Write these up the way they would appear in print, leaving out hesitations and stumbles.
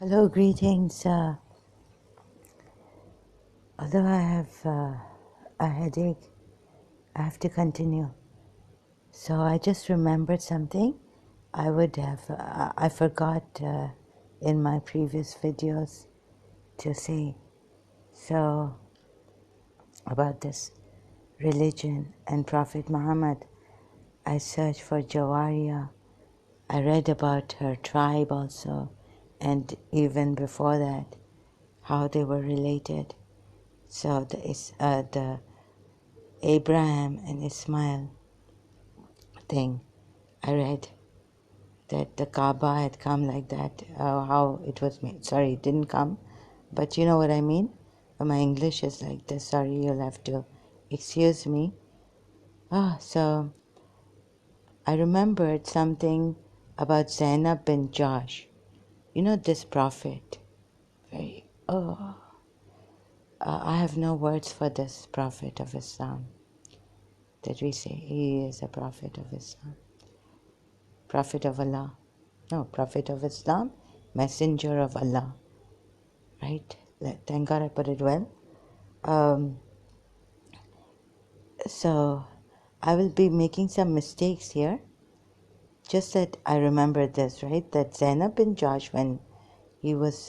Hello, greetings. Although I have a headache, I have to continue. So I just remembered something I forgot in my previous videos to say. So, about this religion and Prophet Muhammad, I searched for Jawariya. I read about her tribe also, and even before that, how they were related. So the Abraham and Ismail thing, I read that the Kaaba had come like that, how it was made. Sorry, it didn't come, but you know what I mean? My English is like this. Sorry, you'll have to excuse me. So I remembered something about Zainab bin Josh. You know this prophet? I have no words for this prophet of Islam that we say he is a prophet of Islam. Prophet of Allah. No, Prophet of Islam, Messenger of Allah. Right? Thank God I put it well. So I will be making some mistakes here. Just that I remember this, right? That Zainab bin Josh, when he was,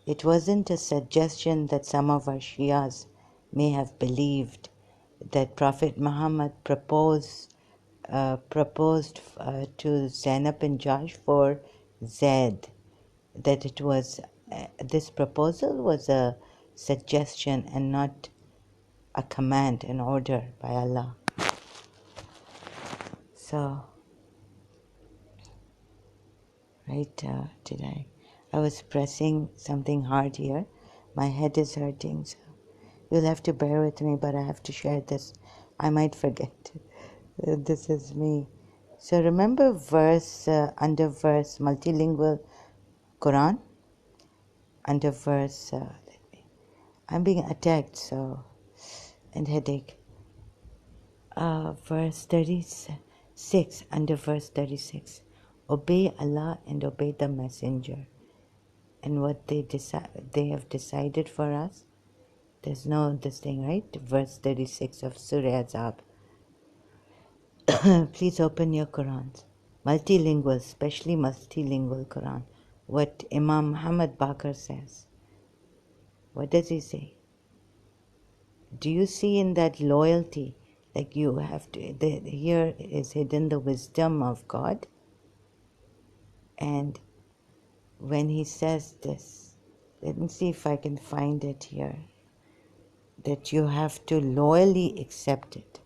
it wasn't a suggestion that some of our Shias may have believed that Prophet Muhammad proposed to Zainab bin Josh for Zaid, that it was this proposal was a suggestion and not a command, an order by Allah. So, right, today I was pressing something hard here. My head is hurting, so you'll have to bear with me, but I have to share this. I might forget. This is me. So remember under verse, multilingual Quran, under verse, I'm being attacked, so, and headache. Verse 36, under verse 36. Obey Allah and obey the messenger. And what they have decided for us, there's no this thing, right? Verse 36 of Surah Azab. Please open your Qurans. Multilingual, especially multilingual Quran. What Imam Muhammad Bakr says. What does he say? Do you see in that loyalty? Like you have to, here is hidden the wisdom of God. And when he says this, let me see if I can find it here, that you have to loyally accept it.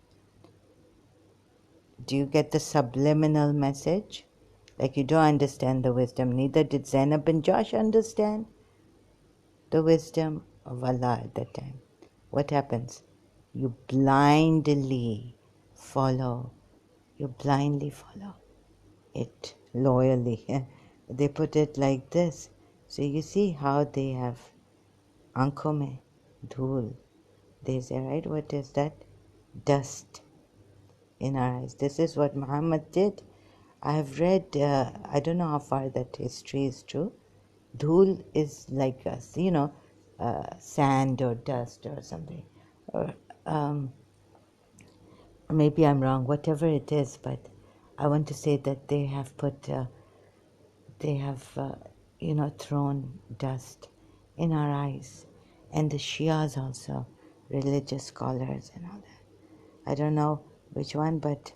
Do you get the subliminal message? Like you don't understand the wisdom. Neither did Zainab bin Josh understand the wisdom of Allah at that time. What happens? You blindly follow. You blindly follow it loyally. They put it like this. So you see how they have aankhon mein dhool. They say, right? What is that? Dust in our eyes. This is what Muhammad did. I have read, I don't know how far that history is true. Dhool is like, sand or dust or something. Or maybe I'm wrong, whatever it is, but I want to say that they have thrown dust in our eyes. And the Shias also, religious scholars and all that. I don't know which one, but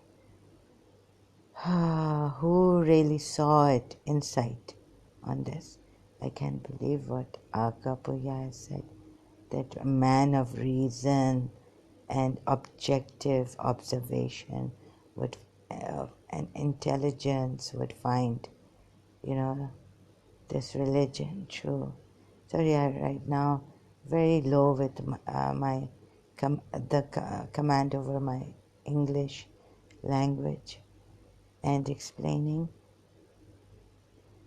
who really saw it in sight on this? I can't believe what Akapuya has said, that a man of reason and objective observation would and intelligence would find, this religion true. Sorry, right now very low with my command over my English language and explaining.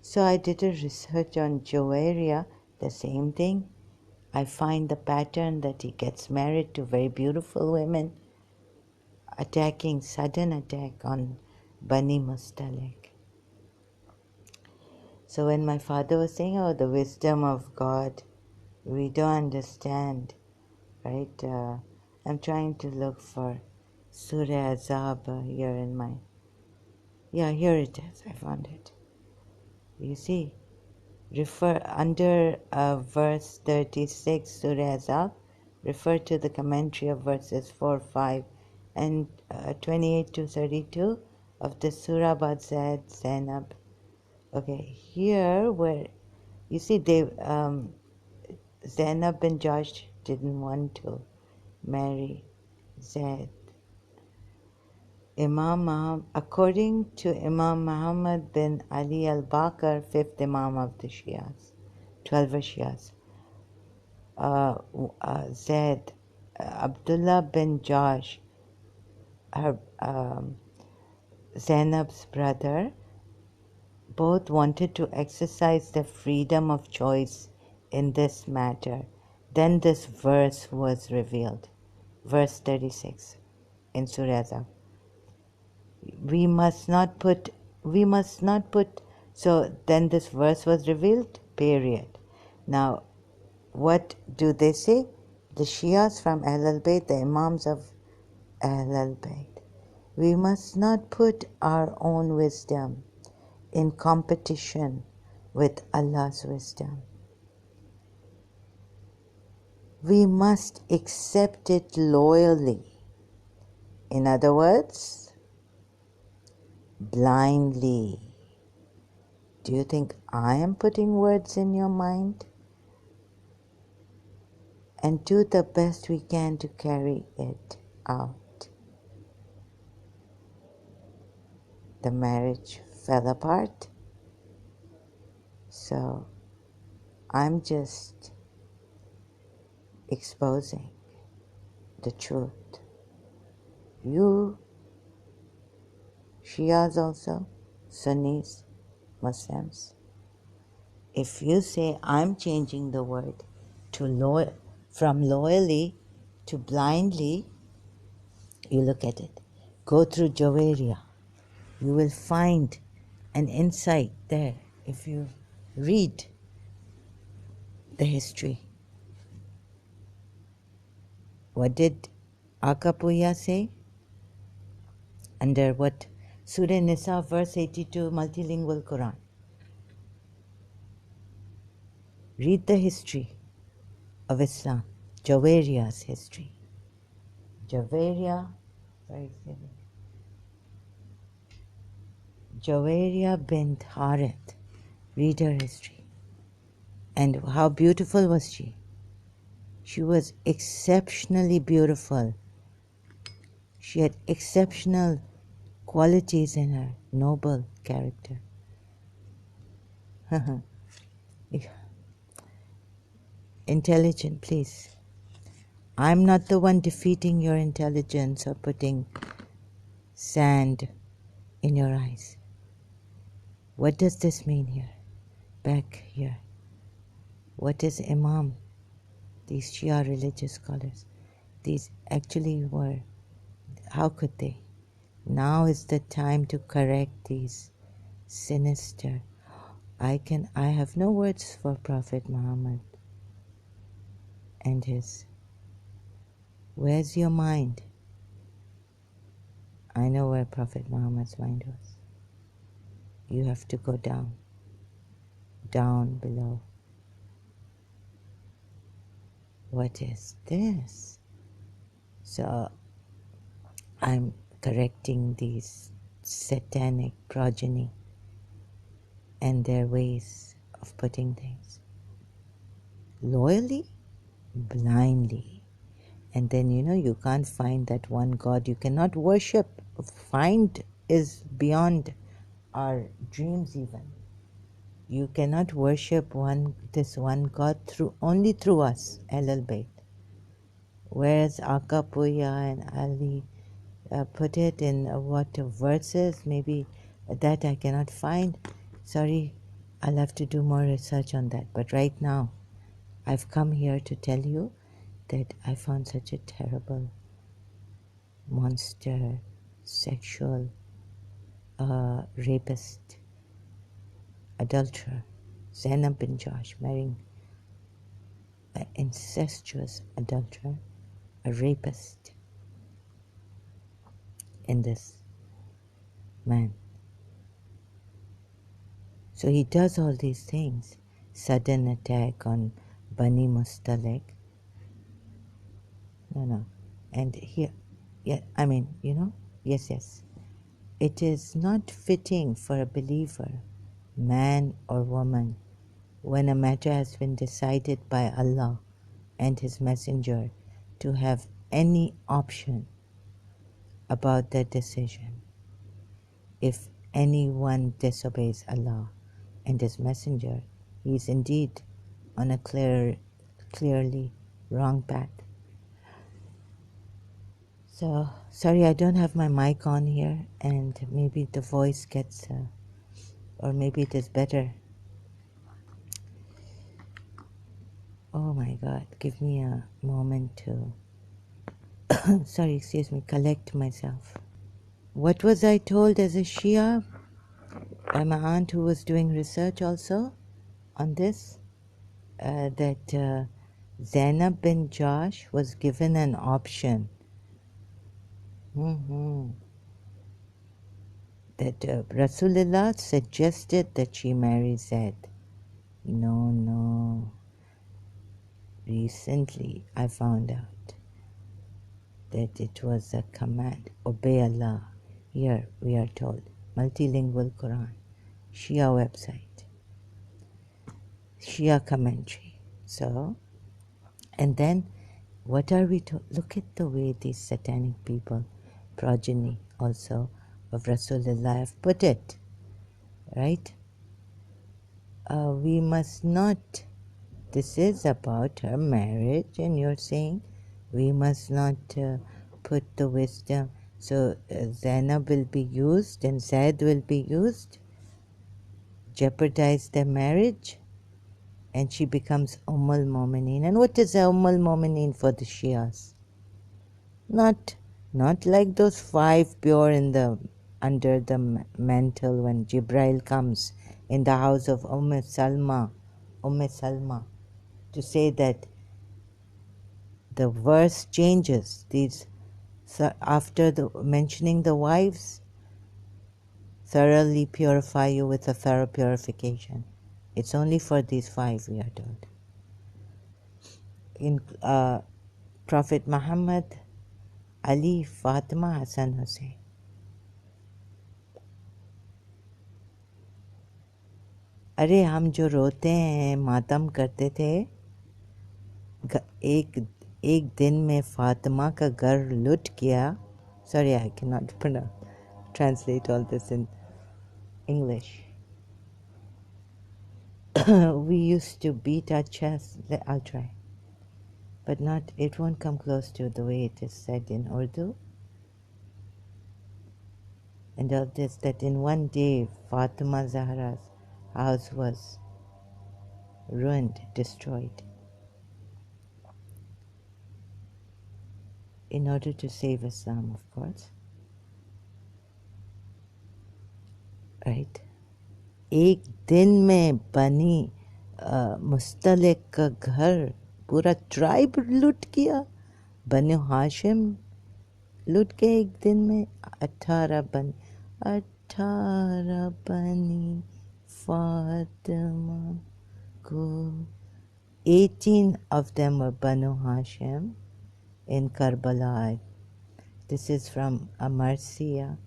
So I did a research on Joaria, the same thing. I find the pattern that he gets married to very beautiful women, sudden attack on Bani Mustalik. So when my father was saying, oh, the wisdom of God, we don't understand, right? I'm trying to look for Surah Azab here in my... Yeah, here it is. I found it. You see, refer under verse 36, Surah Azab, refer to the commentary of verses 4, 5, and 28 to 32 of the Surah Bad Zainab. Okay, here where you see they Zainab bin Josh didn't want to marry Zaid. According to Imam Muhammad bin Ali al-Bakr, fifth Imam of the Shias, 12 Shias, Zaid, Abdullah bin Josh, her Zainab's brother, both wanted to exercise their freedom of choice in this matter. Then this verse was revealed, verse 36 in Surah Azab. So then this verse was revealed, period. Now, what do they say? The Shias from Ahlul Bayt, the Imams of Ahlul Bayt. We must not put our own wisdom in competition with Allah's wisdom. We must accept it loyally. In other words, blindly. Do you think I am putting words in your mind? And do the best we can to carry it out. The marriage fell apart. So I'm just exposing the truth. You, Shias also, Sunnis, Muslims, if you say I'm changing the word to from loyally to blindly, you look at it. Go through Jawaria. You will find an insight there if you read the history. What did Akapuya say? Under what? Surah Nisa, verse 82, multilingual Quran. Read the history of Islam, Jawariya's history. Jawariya, where is it? Jawariya bint Harith. Read her history. And how beautiful was she? She was exceptionally beautiful. She had exceptional qualities in her, noble character. Intelligent, please. I'm not the one defeating your intelligence or putting sand in your eyes. What does this mean here? Back here. What is Imam? These Shia religious scholars. These actually were, how could they? Now is the time to correct these sinister. I have no words for Prophet Muhammad and his. Where's your mind? I know where Prophet Muhammad's mind was. You have to go down below. What is this? So I'm correcting these satanic progeny and their ways of putting things. Loyally, blindly. And then, you can't find that one God. You cannot worship. Find is beyond our dreams even. You cannot worship this one God only through us, Ahlul Bayt. Whereas Akapuya and Ali put it in what verses, maybe that I cannot find. Sorry, I'll have to do more research on that. But right now, I've come here to tell you that I found such a terrible monster, sexual rapist adulterer, Zainab bin Josh, marrying an incestuous adulterer, a rapist in this man. So he does all these things. Sudden attack on Bani Mustalik. No. And here, yeah, I mean, yes. It is not fitting for a believer, man or woman, when a matter has been decided by Allah and His Messenger, to have any option about their decision. If anyone disobeys Allah and His Messenger, he is indeed on a clearly wrong path. So, sorry, I don't have my mic on here, and maybe the voice gets, or maybe it is better. Oh my God, give me a moment to, collect myself. What was I told as a Shia by my aunt who was doing research also on this? That Zainab bin Josh was given an option. That Rasulullah suggested that she marry Zaid. No. Recently I found out that it was a command, obey Allah. Here we are told, multilingual Quran, Shia website, Shia commentary. So, and then what are we to look at the way these satanic people, progeny also of Rasulullah, have put it, right? We must not, this is about her marriage, and you're saying we must not put the wisdom. So Zainab will be used and Zaid will be used, jeopardize their marriage, and she becomes Al-Mu'mineen. And what is Al-Mu'mineen for the Shias? Not like those 5 pure in the under the mantle when Jibril comes in the house of Salma, to say that the verse changes. These after mentioning the wives, thoroughly purify you with a thorough purification. It's only for these 5, we are told. In Prophet Muhammad, Ali, Fatima, Hassan, Hussein. अरे हम जो रोते हैं, मातम करते थे, एक दिन में फातिमा का घर लुट गया. Sorry, I cannot translate all this in English. We used to beat our chests. I'll try. But it won't come close to the way it is said in Urdu. And all this, that in one day, Fatima Zahra's house was ruined, destroyed, in order to save Islam, of course. Right? एक दिन में बनी मुस्तलिक का घर, पूरा tribe लूट किया. बनु हाशिम लूट के एक दिन में 18 बनी फातिमा को. 18 of them were Banu Hashim in Karbala. This is from Marsiya.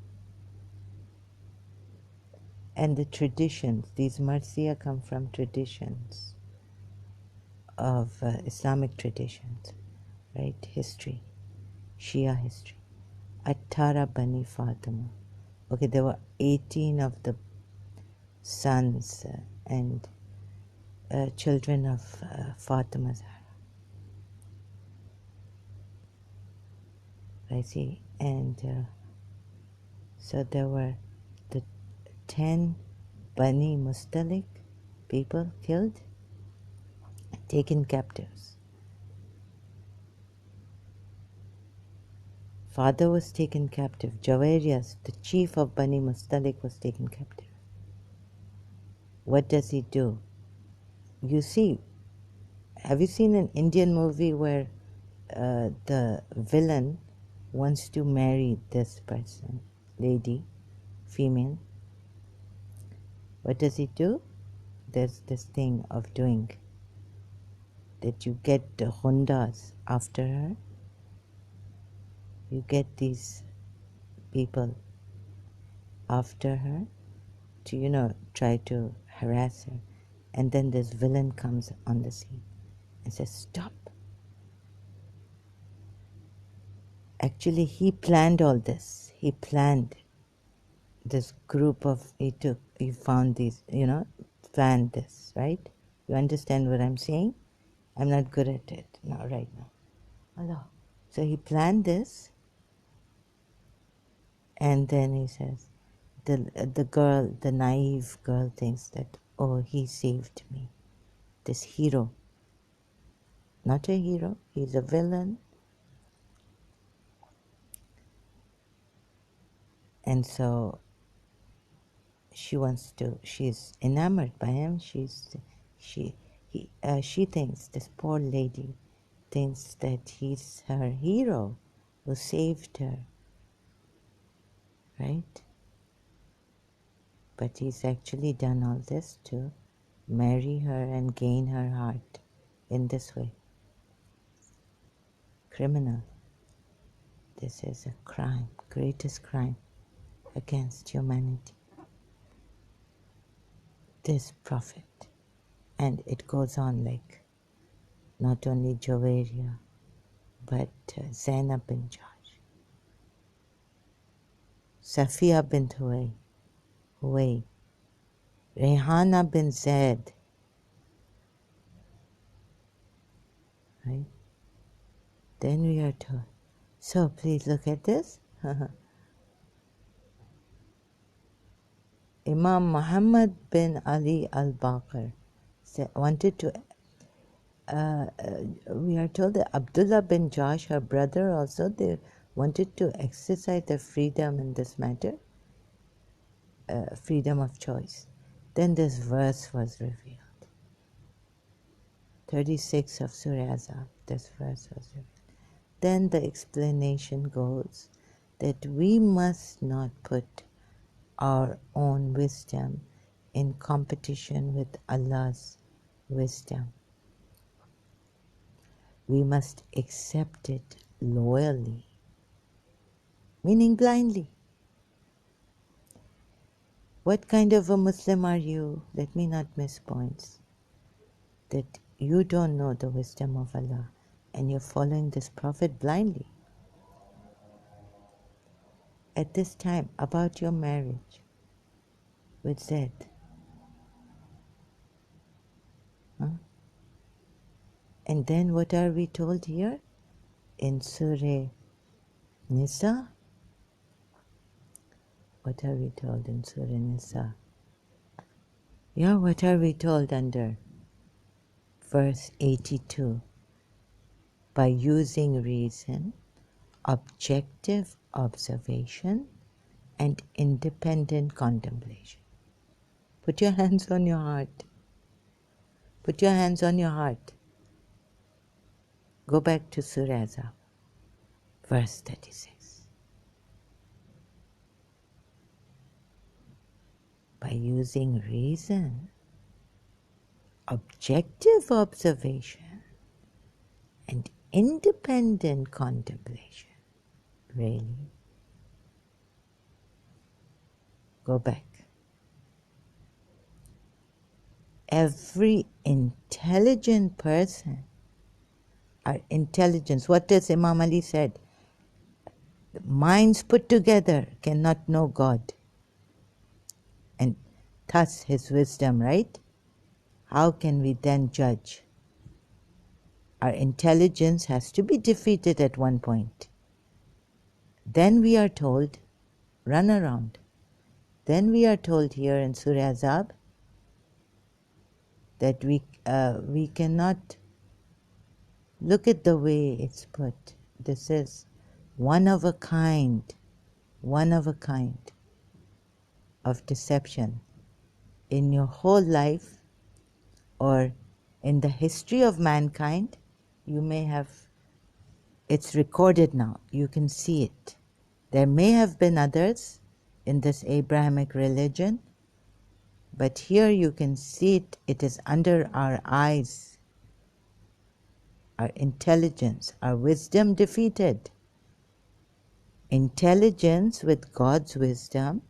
And the traditions, these Marsiya come from traditions of Islamic traditions, right? History, Shia history. 18 Bani Fatima. Okay, there were 18 of the sons and children of Fatima Zahra. I see. And so there were the 10 Bani Mustalik people killed, taken captives. Father was taken captive. Jawairiyas, the chief of Bani Mustalik, was taken captive. what does he do? You see, have you seen an Indian movie where the villain wants to marry this person, lady, female? What does he do? There's this thing of doing that you get the Hondas after her. You get these people after her to, try to harass her. And then this villain comes on the scene and says, stop. Actually, he planned all this. He planned this group of, he found these, planned this, right? You understand what I'm saying? I'm not good at it right now. Hello. So he planned this, and then he says, the girl, the naive girl thinks that, oh, he saved me. This hero. Not a hero, he's a villain. And so she's enamored by him. She thinks, this poor lady thinks that he's her hero who saved her, right? But he's actually done all this to marry her and gain her heart in this way. Criminal. This is a crime, greatest crime against humanity. This prophet. And it goes on like not only Joveria, but Zainab bin Jahsh, Safiya bint Huway, Rehana bin Zaid, right? Then we are told. So please look at this. Imam Muhammad bin Ali al-Baqir wanted to, we are told that Abdullah bin Jahsh, her brother also, they wanted to exercise their freedom in this matter, freedom of choice. Then this verse was revealed. 36 of Surah Azab, this verse was revealed. Then the explanation goes that we must not put our own wisdom in competition with Allah's wisdom. We must accept it loyally, meaning blindly. What kind of a Muslim are you? Let me not miss points. That you don't know the wisdom of Allah and you're following this prophet blindly. At this time, about your marriage with Zaid. And then what are we told here? In Surah Nisa? What are we told in Surah Nisa? Yeah, what are we told under verse 82? By using reason, objective observation, and independent contemplation. Put your hands on your heart. Put your hands on your heart. Go back to Surah Azab, verse 36. By using reason, objective observation, and independent contemplation. Really? Go back. Every intelligent person, our intelligence, what does Imam Ali said? Minds put together cannot know God. And thus his wisdom, right? How can we then judge? Our intelligence has to be defeated at one point. Then we are told, run around. Then we are told here in Surah Azab that we cannot look at the way it's put. This is one of a kind of deception. in your whole life or in the history of mankind, you may have, it's recorded now, you can see it. There may have been others in this Abrahamic religion, but here you can see it, it is under our eyes. Our intelligence, our wisdom defeated. Intelligence with God's wisdom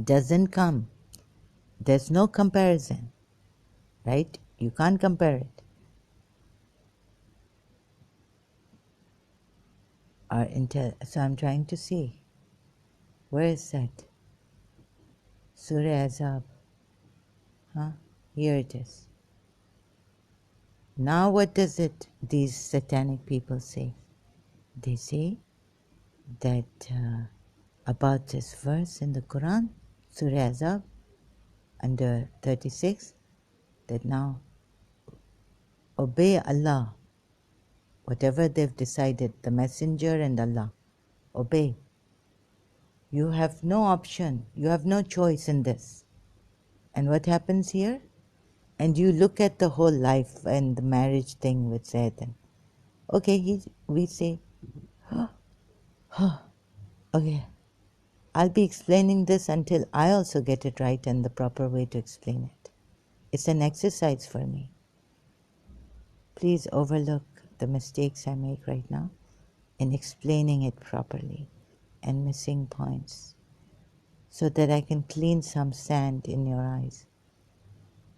doesn't come. There's no comparison, right? You can't compare it. So I'm trying to see. Where is that? Surah Azab. Huh? Here it is. Now what does these satanic people say? They say that about this verse in the Quran, Surah Azab, under 36, that now obey Allah, whatever they've decided, the messenger and Allah, obey. You have no option, you have no choice in this. And what happens here? And you look at the whole life and the marriage thing with Satan. Okay, we say, okay, I'll be explaining this until I also get it right and the proper way to explain it. It's an exercise for me. Please overlook the mistakes I make right now in explaining it properly and missing points so that I can clean some sand in your eyes,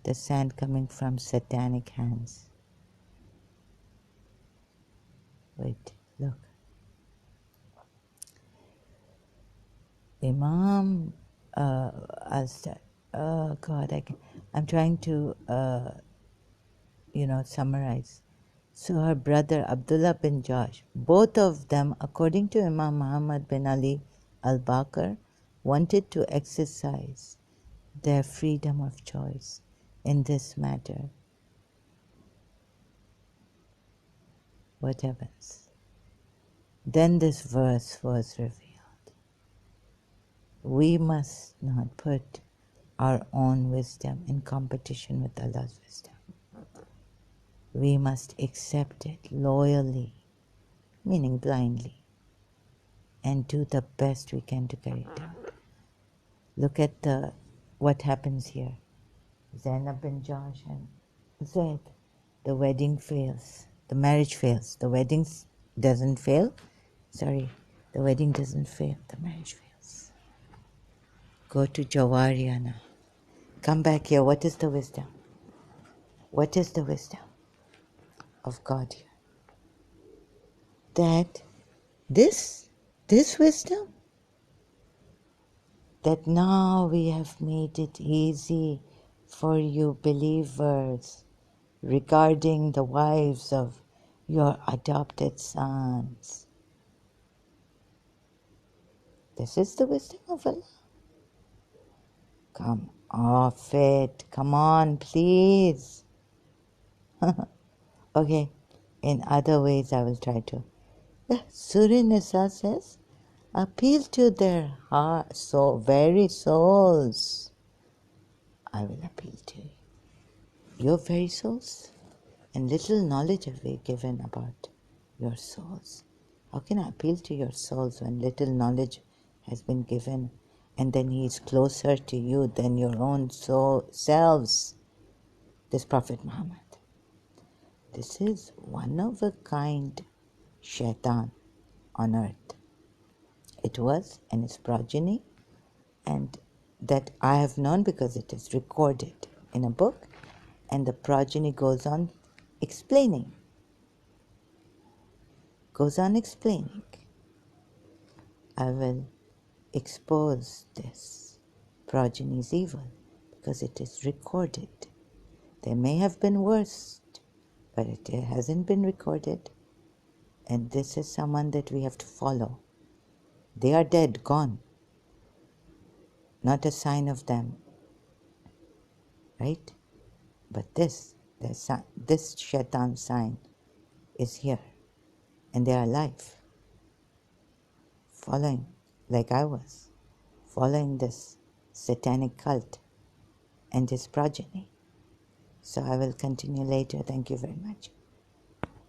the sand coming from satanic hands. Wait, look. Imam, I'll start. Oh God, I'm trying to, summarize. So her brother Abdullah bin Josh, both of them, according to Imam Muhammad bin Ali al-Bakr, wanted to exercise their freedom of choice in this matter. What happens? Then this verse was revealed. We must not put our own wisdom in competition with Allah's wisdom. We must accept it loyally, meaning blindly, and do the best we can to carry it out. Look at what happens here. Zainab bin Josh and Zaid. The wedding fails. The marriage fails. The wedding doesn't fail. Sorry, the wedding doesn't fail. The marriage fails. Go to Jawariya now. Come back here. What is the wisdom? What is the wisdom of God here? That this wisdom, that now we have made it easy for you believers regarding the wives of your adopted sons. This is the wisdom of Allah. Come off it. Come on, please. Okay, in other ways I will try to. Surah Nisa says, appeal to their heart, very souls. I will appeal to you. Your very souls. And little knowledge have we given about your souls. How can I appeal to your souls when little knowledge has been given, and then he is closer to you than your own selves? This Prophet Muhammad. This is one of a kind shaitan on earth. It was and his progeny, and that I have known because it is recorded in a book, and the progeny goes on explaining. I will expose this progeny's evil because it is recorded. There may have been worse, but it hasn't been recorded, and this is someone that we have to follow. They are dead, gone. Not a sign of them, right? But this shaitan sign is here, and they are alive, following, like I was, following this satanic cult. and his progeny. So I will continue later. Thank you very much.